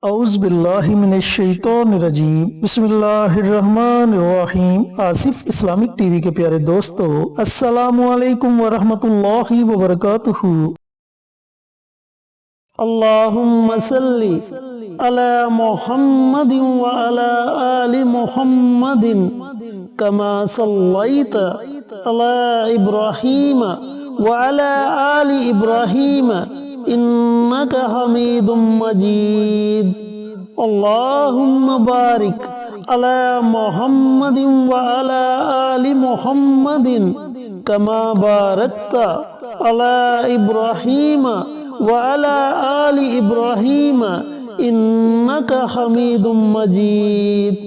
اعوذ باللہ من الشیطان الرجیم بسم اللہ الرحمن الرحیم۔ آصف اسلامک ٹی وی کے پیارے دوستو، السلام علیکم ورحمۃ اللہ وبرکاتہ۔ اللہم صلی علی محمد وعلی آل محمد کما صلیت علی ابراہیم وعلی آل ابراہیم انک حمید مجید۔ اللہم بارک علی محمد وعلی آل محمد کما بارکت علی ابراہیم وعلی آل ابراہیم انک حمید مجید۔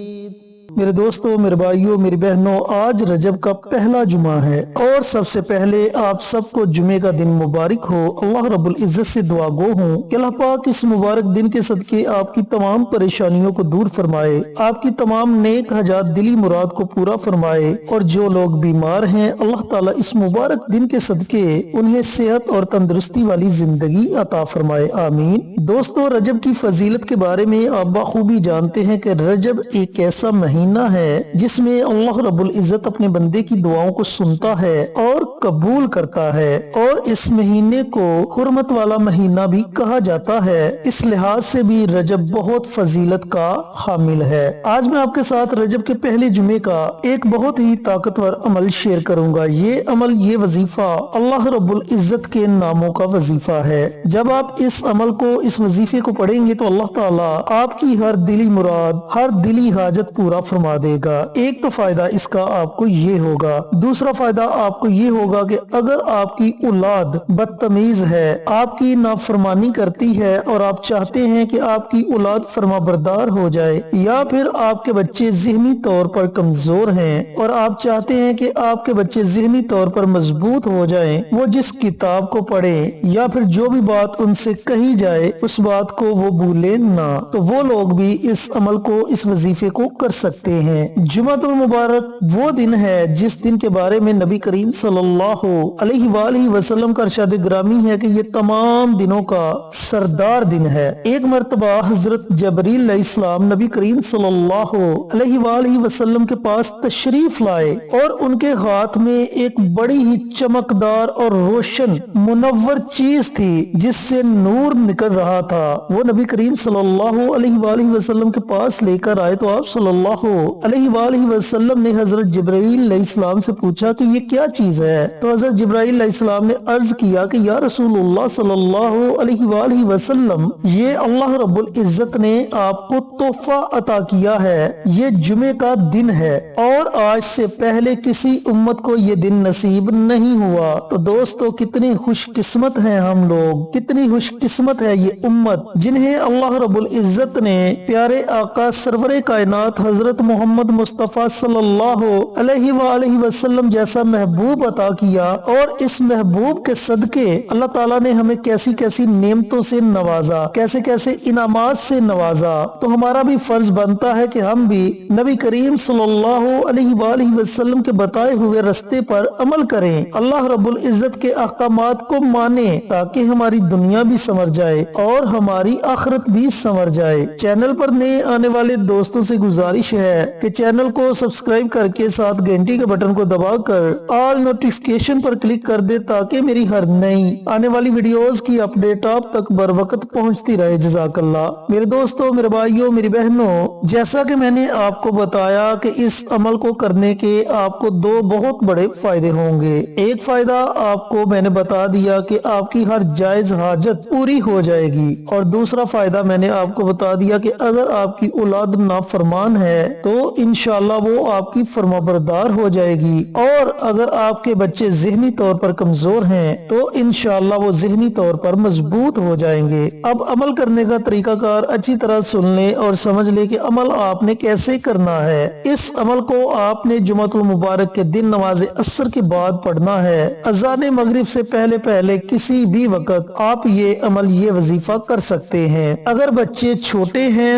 میرے دوستو، میرے بھائیوں، میری بہنوں، آج رجب کا پہلا جمعہ ہے اور سب سے پہلے آپ سب کو جمعے کا دن مبارک ہو۔ اللہ رب العزت سے دعا گو ہوں کہ اللہ پاک اس مبارک دن کے صدقے آپ کی تمام پریشانیوں کو دور فرمائے، آپ کی تمام نیک حاجات دلی مراد کو پورا فرمائے، اور جو لوگ بیمار ہیں اللہ تعالیٰ اس مبارک دن کے صدقے انہیں صحت اور تندرستی والی زندگی عطا فرمائے، آمین۔ دوستو، رجب کی فضیلت کے بارے میں آپ بخوبی جانتے ہیں کہ رجب ایک ایسا مہینہ ہے جس میں اللہ رب العزت اپنے بندے کی دعاؤں کو سنتا ہے اور قبول کرتا ہے، اور اس مہینے کو حرمت والا مہینہ بھی کہا جاتا ہے۔ اس لحاظ سے بھی رجب بہت فضیلت کا حامل ہے۔ آج میں آپ کے ساتھ رجب کے پہلے جمعے کا ایک بہت ہی طاقتور عمل شیئر کروں گا۔ یہ عمل، یہ وظیفہ اللہ رب العزت کے ناموں کا وظیفہ ہے۔ جب آپ اس عمل کو، اس وظیفے کو پڑھیں گے تو اللہ تعالیٰ آپ کی ہر دلی مراد، ہر دلی حاجت پورا فرما دے گا۔ ایک تو فائدہ اس کا آپ کو یہ ہوگا، دوسرا فائدہ آپ کو یہ ہوگا کہ اگر آپ کی اولاد بدتمیز ہے، آپ کی نافرمانی کرتی ہے، اور آپ چاہتے ہیں کہ آپ کی اولاد فرما بردار ہو جائے، یا پھر آپ کے بچے ذہنی طور پر کمزور ہیں اور آپ چاہتے ہیں کہ آپ کے بچے ذہنی طور پر مضبوط ہو جائیں، وہ جس کتاب کو پڑھیں یا پھر جو بھی بات ان سے کہی جائے اس بات کو وہ بھولیں نہ، تو وہ لوگ بھی اس عمل کو، اس وظیفے کو کر سکتے ہیں۔ جمعۃ المبارک وہ دن ہے جس دن کے بارے میں نبی کریم صلی اللہ علیہ وآلہ وسلم کا ارشاد گرامی ہے کہ یہ تمام دنوں کا سردار دن ہے۔ ایک مرتبہ حضرت جبرائیل علیہ السلام نبی کریم صلی اللہ علیہ وآلہ وسلم کے پاس تشریف لائے، اور ان کے ہاتھ میں ایک بڑی ہی چمکدار اور روشن منور چیز تھی جس سے نور نکل رہا تھا۔ وہ نبی کریم صلی اللہ علیہ وآلہ وسلم کے پاس لے کر آئے تو آپ صلی اللہ علیہ وآلہ وسلم نے حضرت جبرائیل علیہ السلام سے پوچھا کہ یہ کیا چیز ہے؟ تو حضرت جبرائیل علیہ السلام نے عرض کیا کہ یا رسول اللہ صلی اللہ علیہ وآلہ وسلم، یہ اللہ رب العزت نے آپ کو تحفہ عطا کیا ہے، یہ جمعے کا دن ہے، اور آج سے پہلے کسی امت کو یہ دن نصیب نہیں ہوا۔ تو دوستو، کتنی خوش قسمت ہیں ہم لوگ، کتنی خوش قسمت ہے یہ امت جنہیں اللہ رب العزت نے پیارے آقا سرور کائنات حضرت محمد مصطفیٰ صلی اللہ علیہ وآلہ وسلم جیسا محبوب عطا کیا، اور اس محبوب کے صدقے اللہ تعالیٰ نے ہمیں کیسی کیسی نعمتوں سے نوازا، کیسے کیسے انعامات سے نوازا۔ تو ہمارا بھی فرض بنتا ہے کہ ہم بھی نبی کریم صلی اللہ علیہ وآلہ وسلم کے بتائے ہوئے رستے پر عمل کریں، اللہ رب العزت کے احکامات کو مانیں، تاکہ ہماری دنیا بھی سنور جائے اور ہماری آخرت بھی سنور جائے۔ چینل پر نئے آنے والے دوستوں سے گزارش ہے کہ چینل کو سبسکرائب کر کے ساتھ گھنٹی کے بٹن کو دبا کر آل نوٹیفیکیشن پر کلک کر دے، تاکہ میری ہر نئی آنے والی ویڈیوز کی اپڈیٹ آپ تک بر وقت پہنچتی رہے۔ جزاک اللہ۔ میرے دوستوں، میرے بھائیوں، میری بہنوں، جیسا کہ میں نے آپ کو بتایا کہ اس عمل کو کرنے کے آپ کو دو بہت بڑے فائدے ہوں گے۔ ایک فائدہ آپ کو میں نے بتا دیا کہ آپ کی ہر جائز حاجت پوری ہو جائے گی، اور دوسرا فائدہ میں نے آپ کو بتا دیا کہ اگر آپ کی اولاد نافرمان ہے تو انشاءاللہ وہ آپ کی فرما بردار ہو جائے گی، اور اگر آپ کے بچے ذہنی طور پر کمزور ہیں تو انشاءاللہ وہ ذہنی طور پر مضبوط ہو جائیں گے۔ اب عمل کرنے کا طریقہ کار اچھی طرح سن لیں اور سمجھ لیں کہ عمل آپ نے کیسے کرنا ہے۔ اس عمل کو آپ نے جمعۃ المبارک کے دن نماز عصر کے بعد پڑھنا ہے، اذان مغرب سے پہلے پہلے کسی بھی وقت آپ یہ عمل، یہ وظیفہ کر سکتے ہیں۔ اگر بچے چھوٹے ہیں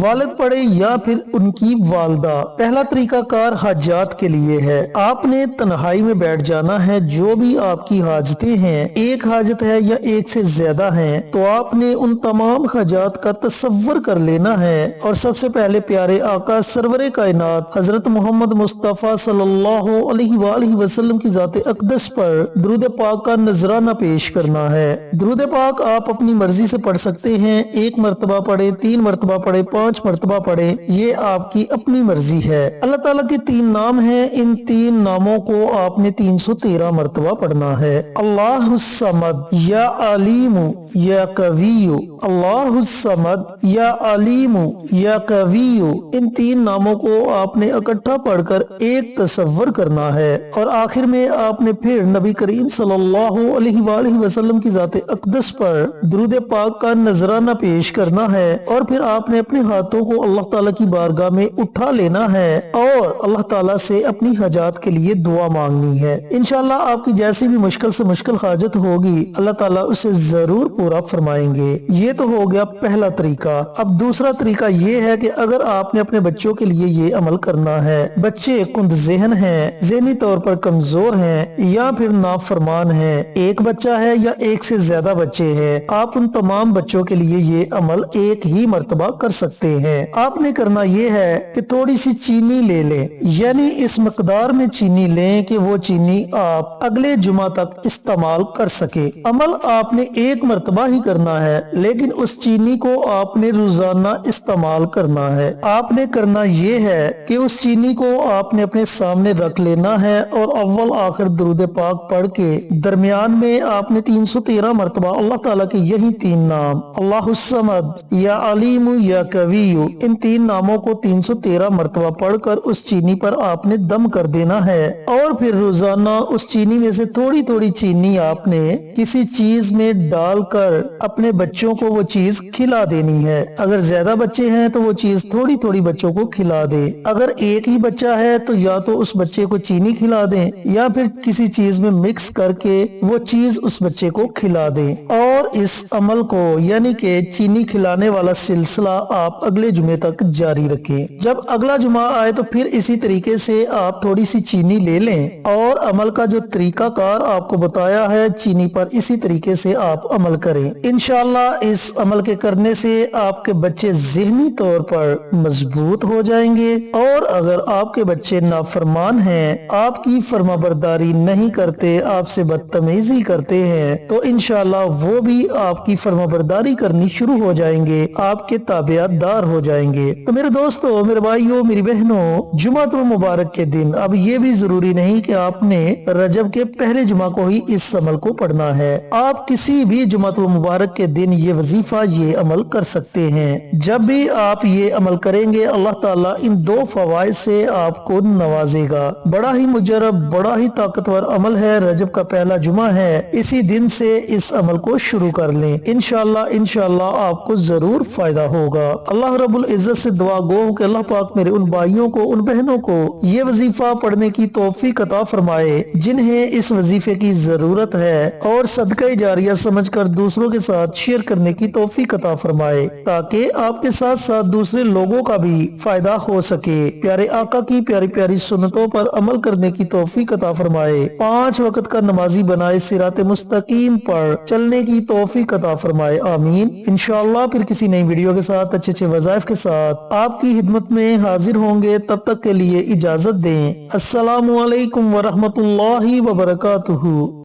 والد پڑھے یا پھر ان کی والدہ۔ پہلا طریقہ کار حاجات کے لیے ہے، آپ نے تنہائی میں بیٹھ جانا ہے، جو بھی آپ کی حاجتیں ہیں، ایک حاجت ہے یا ایک سے زیادہ ہیں، تو آپ نے ان تمام حاجات کا تصور کر لینا ہے اور سب سے پہلے پیارے آقا سرور کائنات حضرت محمد مصطفیٰ صلی اللہ علیہ وآلہ وسلم کی ذات اقدس پر درود پاک کا نذرانہ پیش کرنا ہے۔ درود پاک آپ اپنی مرضی سے پڑھ سکتے ہیں، 1 مرتبہ پڑھیں، 3 مرتبہ پڑھیں، 5 مرتبہ پڑھیں، یہ آپ کی اپنی مرضی ہے۔ اللہ تعالیٰ کے 3 نام ہیں، ان 3 ناموں کو آپ نے 313 مرتبہ پڑھنا ہے۔ اللہ الصمد، یا علیم یا قوی، اللہ الصمد یا علیم یا قوی، ان 3 ناموں کو آپ نے اکٹھا پڑھ کر ایک تصور کرنا ہے اور آخر میں آپ نے پھر نبی کریم صلی اللہ علیہ وآلہ وسلم کی ذات اقدس پر درود پاک کا نذرانہ پیش کرنا ہے اور پھر آپ نے اپنے ہاتھوں کو اللہ تعالیٰ کی بارگاہ میں اٹھا لینا ہے اور اللہ تعالیٰ سے اپنی حاجات کے لیے دعا مانگنی ہے۔ انشاءاللہ آپ کی جیسی بھی مشکل سے مشکل حاجت ہوگی اللہ تعالیٰ اسے ضرور پورا فرمائیں گے۔ یہ تو ہو گیا پہلا طریقہ۔ اب دوسرا طریقہ یہ ہے کہ اگر آپ نے اپنے بچوں کے لیے یہ عمل کرنا ہے، بچے کند ذہن ہیں، ذہنی طور پر کمزور ہیں یا پھر نافرمان ہیں، ایک بچہ ہے یا ایک سے زیادہ بچے ہیں، آپ ان تمام بچوں کے لیے یہ عمل ایک ہی مرتبہ کر سکتے ہیں۔ آپ نے کرنا یہ ہے کہ تھوڑی سی چینی لے لیں، یعنی اس مقدار میں چینی لیں کہ وہ چینی آپ اگلے جمعہ تک استعمال کر سکے۔ عمل آپ نے ایک مرتبہ ہی کرنا ہے لیکن اس چینی کو آپ نے روزانہ استعمال کرنا ہے۔ آپ نے کرنا یہ ہے کہ اس چینی کو آپ نے اپنے سامنے رکھ لینا ہے اور اول آخر درود پاک پڑھ کے درمیان میں آپ نے 313 مرتبہ اللہ تعالیٰ کے یہی 3 نام اللہ الصمد یا علیم یا قوی، ان 3 ناموں کو 313 مرتبہ پڑھ کر اس چینی پر آپ نے دم کر دینا ہے اور پھر روزانہ اس چینی میں سے تھوڑی تھوڑی چینی آپ نے کسی چیز میں ڈال کر اپنے بچوں کو وہ چیز کھلا دینی ہے۔ اگر زیادہ بچے ہیں تو وہ چیز تھوڑی تھوڑی بچوں کو کھلا دے، اگر ایک ہی بچہ ہے تو یا تو اس بچے کو چینی کھلا دیں یا پھر کسی چیز میں مکس کر کے وہ چیز اس بچے کو کھلا دیں، اور اس عمل کو یعنی کہ چینی کھلانے والا سلسلہ آپ اگلے جمعے تک جاری رکھیں۔ جب اگلا جمعہ آئے تو پھر اسی طریقے سے آپ تھوڑی سی چینی لے لیں اور عمل کا جو طریقہ کار آپ کو بتایا ہے چینی پر اسی طریقے سے آپ عمل کریں۔ انشاءاللہ اس عمل کے کرنے سے آپ کے بچے ذہنی طور پر مضبوط ہو جائیں گے، اور اگر آپ کے بچے نافرمان ہیں، آپ کی فرمانبرداری نہیں کرتے، آپ سے بدتمیزی کرتے ہیں، تو انشاءاللہ وہ بھی آپ کی فرمانبرداری کرنی شروع ہو جائیں گے، آپ کے تابعدار دار ہو جائیں گے۔ تو میرے دوستو، میرے بھائیوں، میری بہنوں، جمعۃ المبارک کے دن اب یہ بھی ضروری نہیں کہ آپ نے رجب کے پہلے جمعہ کو ہی اس عمل کو پڑھنا ہے، آپ کسی بھی جمعۃ المبارک کے دن یہ وظیفہ یہ عمل کر سکتے ہیں۔ جب بھی آپ یہ عمل کریں گے اللہ تعالیٰ ان 2 فوائد سے آپ کو نوازے گا۔ بڑا ہی مجرب، بڑا ہی طاقتور عمل ہے، رجب کا پہلا جمعہ ہے، اسی دن سے اس عمل کو شروع کر لیں، انشاءاللہ آپ کو ضرور فائدہ ہوگا۔ اللہ رب العزت سے دعا گو کہ اللہ پاک میرے ان بھائیوں کو، ان بہنوں کو یہ وظیفہ پڑھنے کی توفیق عطا فرمائے جنہیں اس وظیفے کی ضرورت ہے، اور صدقہ جاریہ سمجھ کر دوسروں کے ساتھ شیئر کرنے کی توفیق عطا فرمائے تاکہ آپ کے ساتھ ساتھ دوسرے لوگوں کا بھی فائدہ ہو سکے۔ پیارے آقا کی پیاری پیاری سنتوں پر عمل کرنے کی توفیق عطا فرمائے، 5 وقت کا نمازی بنائے، صراط مستقیم پر چلنے کی توفیق عطا فرمائے، آمین۔ انشاءاللہ پھر کسی نئی ویڈیو کے ساتھ اچھے وظائف کے ساتھ آپ کی خدمت میں حاضر ہوں گے، تب تک کے لیے اجازت دیں۔ السلام علیکم ورحمۃ اللہ وبرکاتہ۔